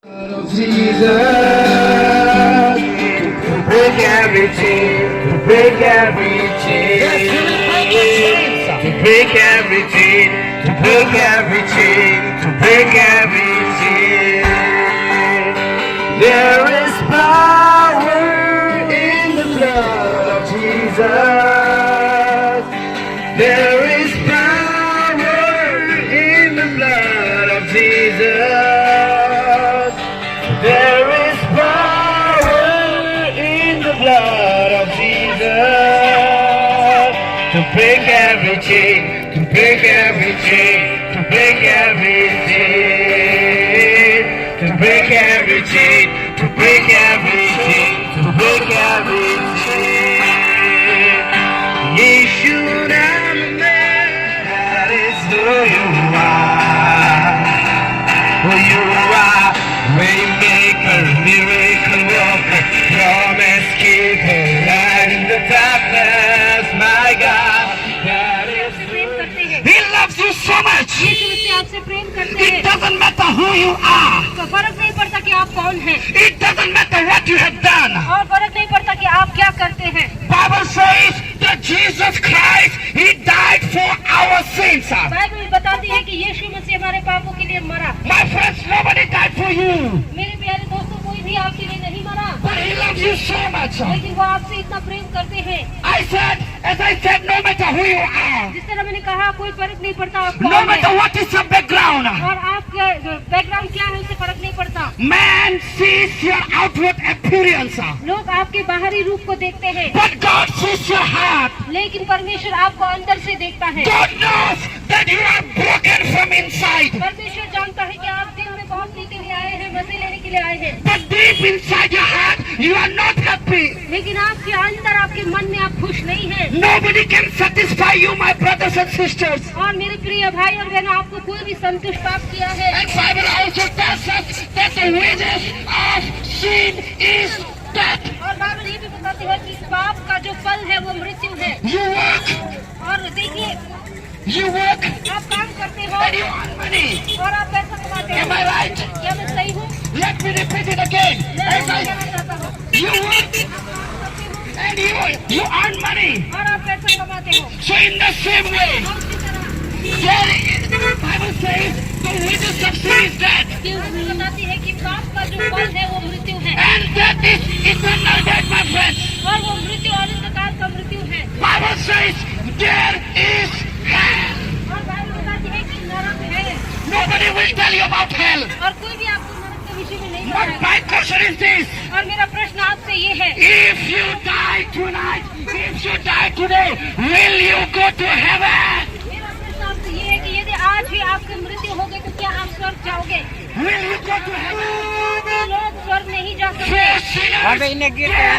of Jesus, to break every chain, to break every chain, to break every chain, to break every chain, to break every chain. There is power in the blood of Jesus. There is power in the blood of Jesus. There is power in the blood of Jesus to break every chain, to break every chain, to break every chain, to break every chain, to break every chain, to break every chain. Yeshu Name, that is who you are. Who you are, waymaker, miracle worker, promise keeper, light in the darkness, my God. That is He loves you so much. यीशु मसीह आपसे प्रेम करते हैं। It doesn't matter who you are. तो फर्क नहीं पड़ता कि आप कौन हैं। It doesn't matter what you have done. और फर्क नहीं पड़ता कि आप क्या करते हैं। Bible says that Jesus Christ, He died for our sins. Bible बताती है कि यीशु मसीह हमारे पापों के लिए मरा। My friends, nobody died for you. मेरे प्यारे दोस्तों, कोई भी आपके लिए नहीं मरा, But He loves you so much. लेकिन वो आपसे इतना प्रेम करते हैं। As I said, no matter who you are, जिस तरह मैंने कहा, कोई फर्क नहीं पड़ता आप no कौन हैं matter what is your background, और आपका बैकग्राउंड क्या है, उससे फर्क नहीं पड़ता। man sees your outward appearance, लोग आपके बाहरी रूप को देखते हैं, but God sees your heart. लेकिन परमेश्वर आपको अंदर से देखता है। God knows that you are broken from inside, परमेश्वर जानता है कि आप दिल में बहुत नीचे लिए आए हैं, मजे लेने के लिए आए हैं, but deep inside your heart, you are not happy. लेकिन आपके अंदर, आपके मन में आप खुश नहीं हैं। Nobody can satisfy you, my brothers and sisters. और मेरे प्रिय भाई और बहनों, आपको कोई भी संतुष्ट प्राप्त किया है। And Bible also tells us that the wages of sin is death. और बाइबल ये भी बताती है कि पाप का जो फल है वो मृत्यु है। You work, और देखिए, आप काम करते हो and you earn money. और आप पैसा कमाते हो। Am I right? क्या मैं सही हूँ? Let me repeat it again. मैं As कहना I, चाहता हूँ, you work and you earn money. और आप पैसा कमाते हो। So in the same way, और उसी तरह the Bible says the wages of sin is death, कि उसमें बताती है कि पाप का जो फल है वो मृत्यु है, and that is eternal death, my friends. और वो मृत्यु अनंतकाल का मृत्यु है। Bible says there is hell. और बाइबल बताती है कि नरक है, Nobody will tell you about hell. और कोई भी आपको नरक के विषय में नहीं But बताएगा। my question is this: और मेरा प्रश्न आपसे ये है, if you die tonight, if you die today, will you go to heaven? मेरा प्रश्न आपसे ये है कि यदि आज ही आपकी मृत्यु हो गई तो क्या आप स्वर्ग जाओगे? Will you go to heaven? लोग स्वर्ग नहीं जा For सकते। sinners, there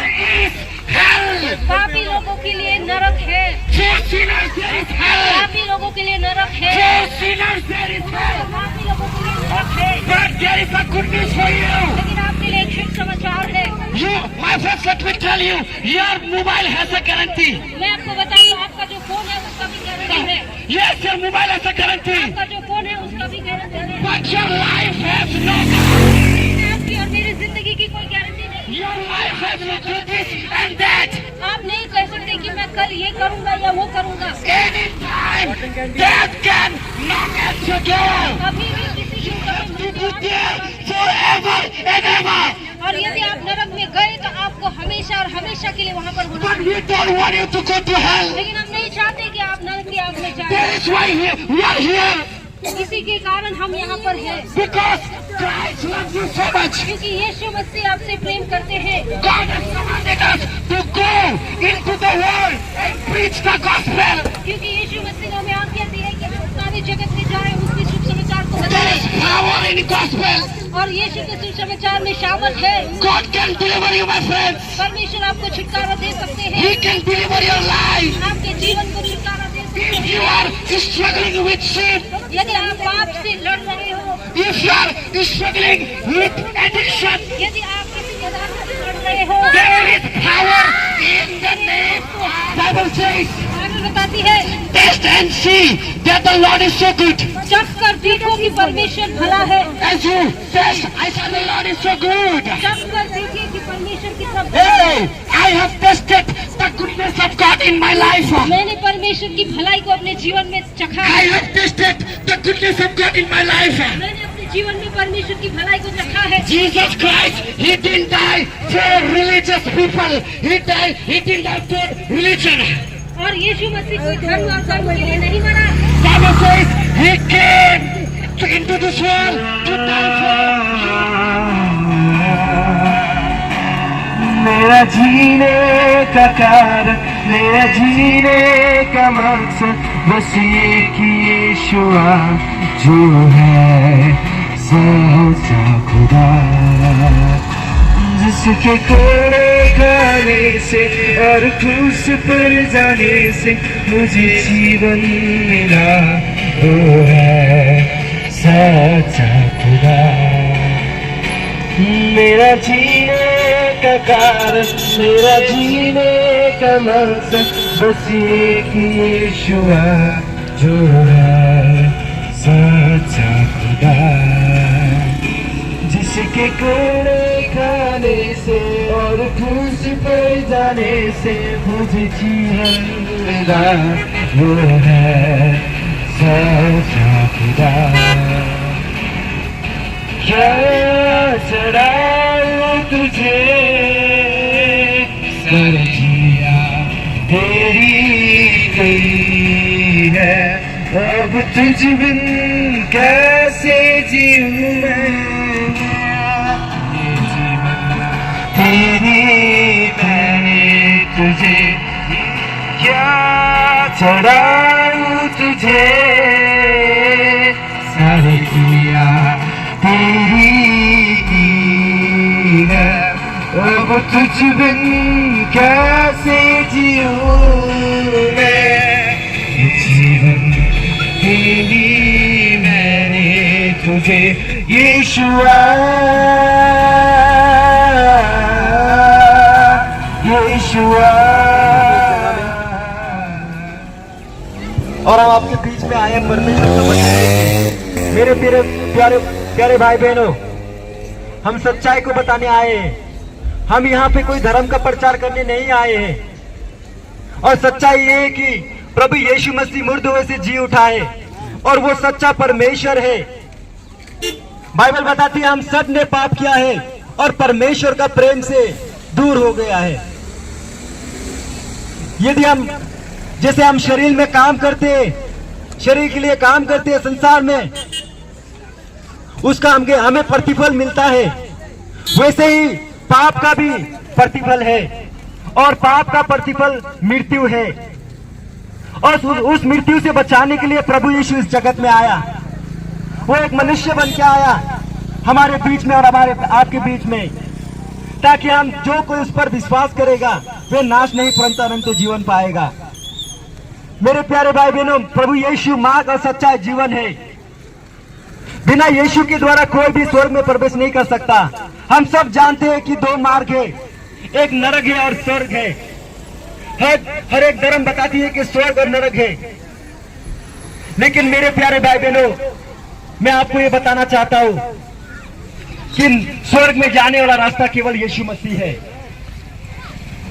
is hell. पापी लोगों के लिए नरक है, For sinners, there is hell. पापी लोगों के लिए नरक है, For sinners, there is hell. पापी लोगों के लिए नरक है। But there is a good news for you. लेकिन आपके लिए एक शुभ समाचार है। You, my friends, let me tell you, your mobile has a guarantee. मैं आपको बताऊं, आपका जो फोन है उसका भी गारंटी है, Yes, your mobile has a guarantee. आपका जो फोन है उसका भी गारंटी है, But your life has no guarantee. लेकिन आपकी और मेरी जिंदगी की कोई गारंटी नहीं। Your life has no this and that. आप नहीं कह सकते कि मैं कल ये करूंगा या वो करूंगा। Anytime, death can knock at your door. कभी भी किसी के ऊपर You be there forever and ever. और यदि आप नरक में गए तो आपको हमेशा और हमेशा के लिए वहाँ पर होना But है। we don't want you to go to hell. लेकिन हम नहीं चाहते कि आप नरक की आग में That जाएं। is why we are here. इसी के कारण हम यहाँ पर हैं, Because Christ loves you so much. क्योंकि यीशु मसीह आपसे प्रेम करते हैं। God has commanded us to go into the world and preach the gospel. क्योंकि यीशु मसीह ने हमें आज्ञा दी है कि हम सारे जगत में जाएं, उसके शुभ समाचार को There बताएं। is power in the gospel. और यीशु के शुभ समाचार में शामिल है। God can deliver you, my friends. परमेश्वर आपको छुटकारा दे सकते हैं, He can deliver your life. आपके जीवन को छुटकारा दे सकते If हैं। you are struggling with sin, यदि आप पाप से लड़ रहे हो, if you are struggling with addiction, यदि आप किसी पदार्थ से लड़ रहे हो, there is power in the name. Bible says, Bible बताती है, taste and see that the Lord is so good. चख कर देखो कि परमेश्वर भला है। As you taste, I said the Lord is so good. चख कर देखिए कि परमेश्वर कितना Hey, I have tasted the goodness of God in my life. मैंने परमेश्वर की भलाई को अपने जीवन में चखा I है। have tasted the goodness of God in my life. मैंने अपने जीवन में परमेश्वर की भलाई को चखा है। Jesus Christ, He didn't die for religious people. He didn't die for religion. और यीशु मसीह कोई धर्म और कर्म के लिए नहीं मरा। Bible says He came into this world to die for. मेरा जीने का कारण, मेरा जीने का मकसद बस एक ही यीशुआ जो है सच्चा खुदा, जिसके कोड़े खाने से और क्रूस पर जाने से मुझे जीवन मिला, वो है सच्चा खुदा। मेरा जीने का कारण, मेरा जीने का मकसद बस एक ही यीशुआ जो है सच्चा खुदा, जिसके कोड़े खाने से और क्रूस पर जाने से मुझे जीवन मिला, वो है सच्चा खुदा। क्या चढ़ाऊं तुझे सरजिया तेरी कई है, अब तुझ बिन कैसे जीऊं मैं, ये जीवन तेरी मैंने तुझे क्या चढ़ाऊं तुझे सरजिया तेरी है, अब तुझ बिन कैसे जीऊं मैं, ये जीवन तेरी मैंने तुझे यीशुआ, यीशुआ। और हम आपके बीच में आए हैं परमेश्वर का वचन लेके। मेरे प्यारे प्यारे प्यारे भाई बहनों, हम सच्चाई को बताने आए हैं। हम यहाँ पे कोई धर्म का प्रचार करने नहीं आए हैं। और सच्चाई ये है कि प्रभु यीशु मसीह मुर्दों में से जी उठा है और वो सच्चा परमेश्वर है। बाइबल बताती है हम सब ने पाप किया है और परमेश्वर का प्रेम से दूर हो गया है। यदि हम जैसे हम शरीर में काम करते हैं, शरीर के लिए काम करते हैं संसार में, उसका हमें प्रतिफल मिलता है, वैसे ही पाप का भी प्रतिफल है और पाप का प्रतिफल मृत्यु है। और उस मृत्यु से बचाने के लिए प्रभु यीशु इस जगत में आया। वो एक मनुष्य बन के आया हमारे बीच में और हमारे आपके बीच में, ताकि हम जो कोई उस पर विश्वास करेगा वे नाश नहीं परंतु अनंत जीवन पाएगा। मेरे प्यारे भाई बहनों, प्रभु यीशु मार्ग और सच्चा जीवन है। बिना यीशु के द्वारा कोई भी स्वर्ग में प्रवेश नहीं कर सकता। हम सब जानते हैं कि दो मार्ग है, एक नरक है और स्वर्ग है। हर एक धर्म बताती है कि स्वर्ग और नरक है, लेकिन मेरे प्यारे भाई बहनों, मैं आपको ये बताना चाहता हूं कि स्वर्ग में जाने वाला रास्ता केवल यीशु मसीह है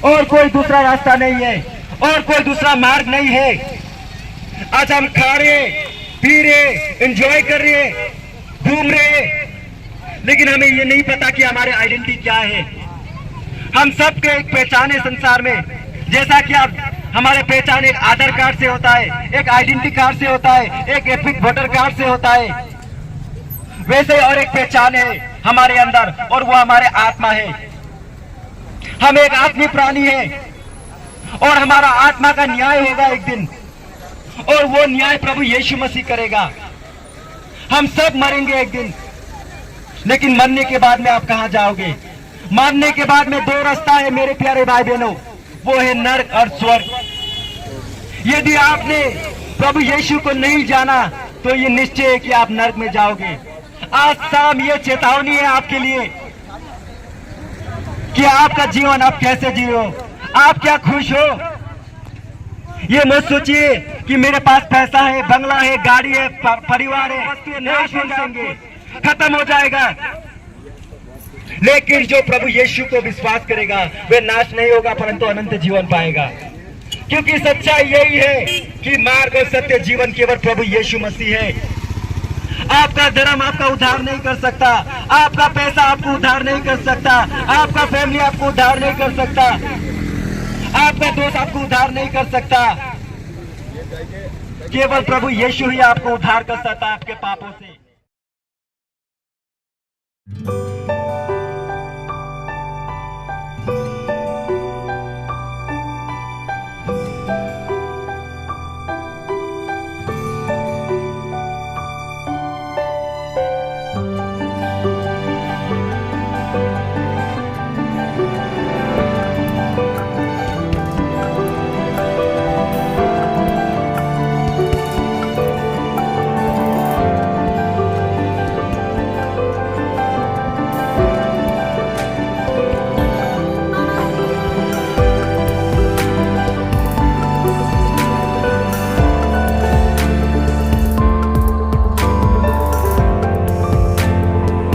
और कोई दूसरा रास्ता नहीं है और कोई दूसरा मार्ग नहीं है। आज हम खा रहे, पी रहे, एंजॉय कर रहे, घूम रहे, लेकिन हमें ये नहीं पता कि हमारे आइडेंटिटी क्या है। हम सबके एक पहचान है संसार में, जैसा कि आप हमारे पहचान एक आधार कार्ड से होता है, एक आइडेंटिटी कार्ड से होता है, एक एपिक वोटर कार्ड से होता है, वैसे और एक पहचान है हमारे अंदर और वो हमारे आत्मा है। हम एक आत्मी प्राणी है और हमारा आत्मा का न्याय होगा एक दिन, और वो न्याय प्रभु यीशु मसीह करेगा। हम सब मरेंगे एक दिन, लेकिन मरने के बाद में आप कहां जाओगे? मरने के बाद में दो रास्ता है मेरे प्यारे भाई बहनों, वो है नरक और स्वर्ग। यदि आपने प्रभु यीशु को नहीं जाना तो ये निश्चय है कि आप नरक में जाओगे। आज शाम ये चेतावनी है आपके लिए कि आपका जीवन आप कैसे जियो, आप क्या खुश हो? ये मत सोचिए कि मेरे पास पैसा है, बंगला है, गाड़ी है, परिवार है, वस्तुएं नाश हो जाएंगे, खत्म हो जाएगा। लेकिन जो प्रभु यीशु को विश्वास करेगा वह नाश नहीं होगा परंतु अनंत जीवन पाएगा। क्योंकि सच्चाई यही है कि मार्ग और सत्य जीवन केवल प्रभु यीशु मसीह है। आपका धर्म आपका उद्धार नहीं कर सकता, आपका पैसा आपको उद्धार नहीं कर सकता, आपका फैमिली आपको उद्धार नहीं कर सकता, आपका दोस्त आपको उद्धार नहीं कर सकता। केवल प्रभु यीशु ही आपको उद्धार कर सकता है आपके पापों से।